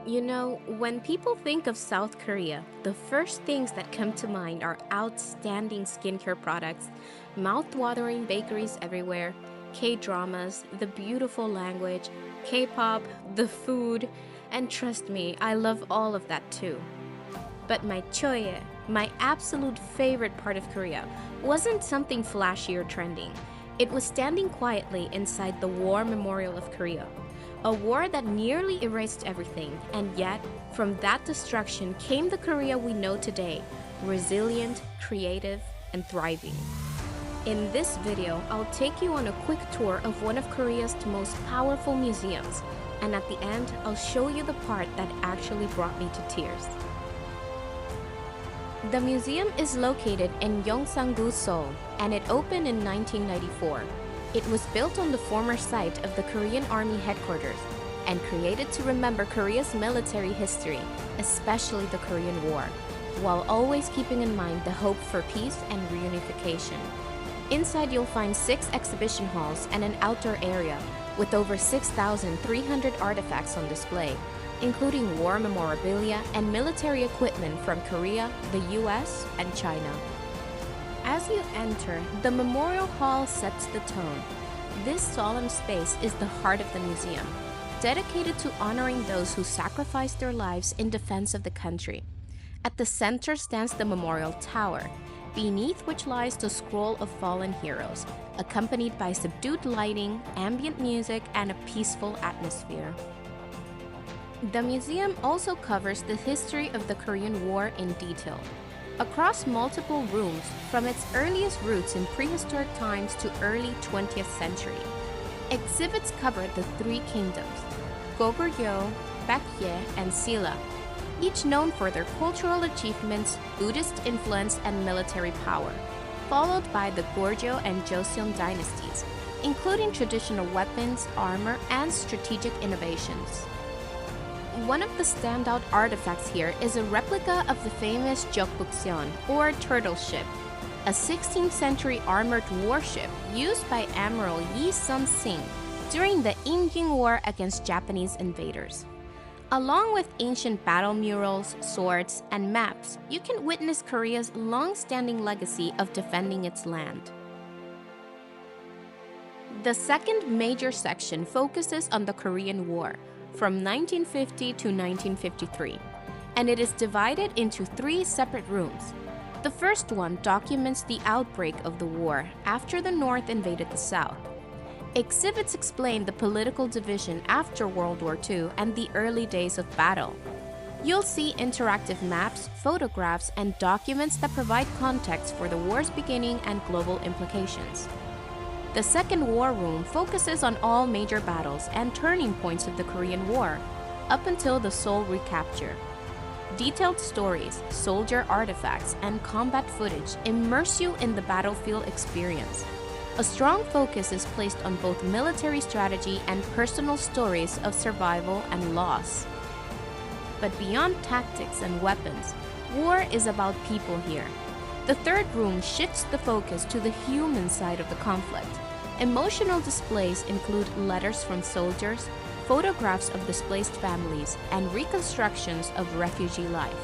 You know, when people think of South Korea, the first things that come to mind are outstanding skincare products, mouth-watering bakeries everywhere, K-dramas, the beautiful language, K-pop, the food, and trust me, I love all of that too. But my choye, my absolute favorite part of Korea, wasn't something flashy or trending. It was standing quietly inside the War Memorial of Korea. A war that nearly erased everything, and yet, from that destruction came the Korea we know today, resilient, creative, and thriving. In this video, I'll take you on a quick tour of one of Korea's most powerful museums, and at the end, I'll show you the part that actually brought me to tears. The museum is located in Yongsan, Seoul, and it opened in 1994. It was built on the former site of the Korean Army headquarters and created to remember Korea's military history, especially the Korean War, while always keeping in mind the hope for peace and reunification. Inside you'll find 6 exhibition halls and an outdoor area with over 6,300 artifacts on display, including war memorabilia and military equipment from Korea, the US, and China. As you enter, the Memorial Hall sets the tone. This solemn space is the heart of the museum, dedicated to honoring those who sacrificed their lives in defense of the country. At the center stands the Memorial Tower, beneath which lies the Scroll of Fallen Heroes, accompanied by subdued lighting, ambient music, and a peaceful atmosphere. The museum also covers the history of the Korean War in detail. Across multiple rooms, from its earliest roots in prehistoric times to early 20th century, exhibits cover the 3 kingdoms, Goguryeo, Baekje, and Silla, each known for their cultural achievements, Buddhist influence, and military power, followed by the Goryeo and Joseon dynasties, including traditional weapons, armor, and strategic innovations. One of the standout artifacts here is a replica of the famous Jeokbukseon, or turtle ship, a 16th century armored warship used by Admiral Yi Sun-sing during the Imjin War against Japanese invaders. Along with ancient battle murals, swords, and maps, you can witness Korea's long-standing legacy of defending its land. The second major section focuses on the Korean War, from 1950 to 1953, and it is divided into 3 separate rooms. The first one documents the outbreak of the war after the North invaded the South. Exhibits explain the political division after World War II and the early days of battle. You'll see interactive maps, photographs, and documents that provide context for the war's beginning and global implications. The second war room focuses on all major battles and turning points of the Korean War, up until the Seoul recapture. Detailed stories, soldier artifacts, and combat footage immerse you in the battlefield experience. A strong focus is placed on both military strategy and personal stories of survival and loss. But beyond tactics and weapons, war is about people here. The third room shifts the focus to the human side of the conflict. Emotional displays include letters from soldiers, photographs of displaced families, and reconstructions of refugee life.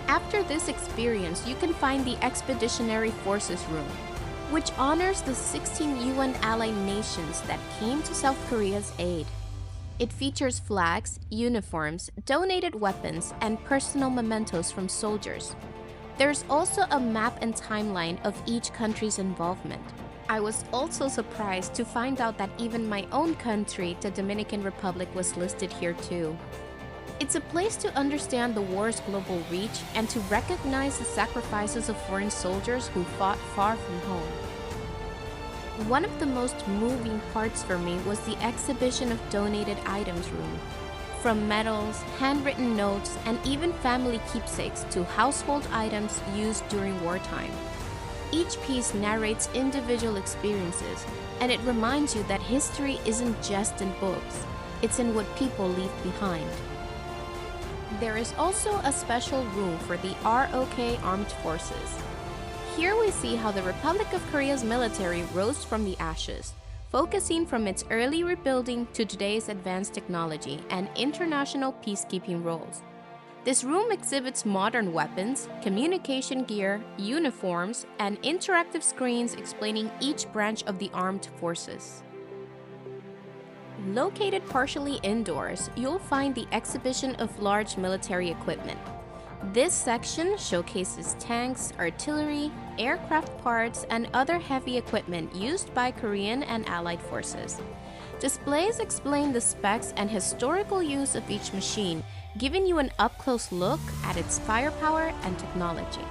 After this experience, you can find the Expeditionary Forces Room, which honors the 16 UN allied nations that came to South Korea's aid. It features flags, uniforms, donated weapons, and personal mementos from soldiers. There's also a map and timeline of each country's involvement. I was also surprised to find out that even my own country, the Dominican Republic, was listed here too. It's a place to understand the war's global reach and to recognize the sacrifices of foreign soldiers who fought far from home. One of the most moving parts for me was the exhibition of donated items room. From medals, handwritten notes, and even family keepsakes to household items used during wartime. Each piece narrates individual experiences, and it reminds you that history isn't just in books, it's in what people leave behind. There is also a special room for the ROK Armed Forces. Here we see how the Republic of Korea's military rose from the ashes, focusing from its early rebuilding to today's advanced technology and international peacekeeping roles. This room exhibits modern weapons, communication gear, uniforms, and interactive screens explaining each branch of the armed forces. Located partially indoors, you'll find the exhibition of large military equipment. This section showcases tanks, artillery, aircraft parts, and other heavy equipment used by Korean and Allied forces. Displays explain the specs and historical use of each machine, giving you an up-close look at its firepower and technology.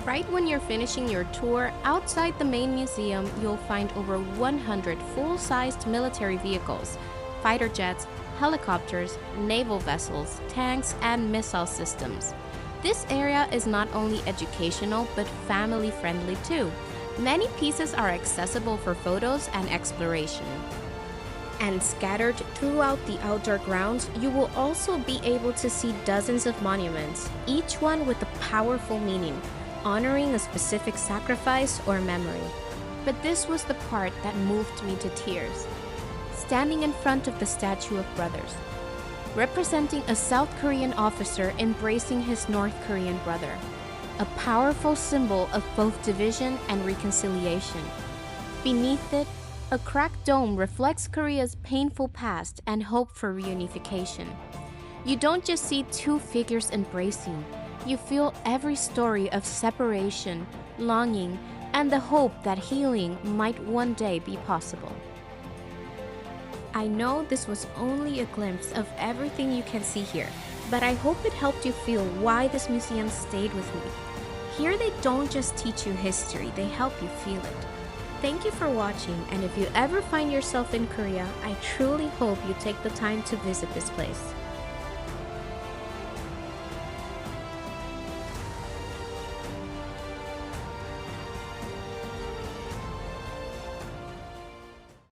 Right when you're finishing your tour, outside the main museum, you'll find over 100 full-sized military vehicles, fighter jets, helicopters, naval vessels, tanks, and missile systems. This area is not only educational but family-friendly too. Many pieces are accessible for photos and exploration. And scattered throughout the outdoor grounds, you will also be able to see dozens of monuments, each one with a powerful meaning, honoring a specific sacrifice or memory. But this was the part that moved me to tears. Standing in front of the Statue of Brothers, representing a South Korean officer embracing his North Korean brother, a powerful symbol of both division and reconciliation. Beneath it, a cracked dome reflects Korea's painful past and hope for reunification. You don't just see two figures embracing, you feel every story of separation, longing, and the hope that healing might one day be possible. I know this was only a glimpse of everything you can see here, but I hope it helped you feel why this museum stayed with me. Here they don't just teach you history, they help you feel it. Thank you for watching, and if you ever find yourself in Korea, I truly hope you take the time to visit this place.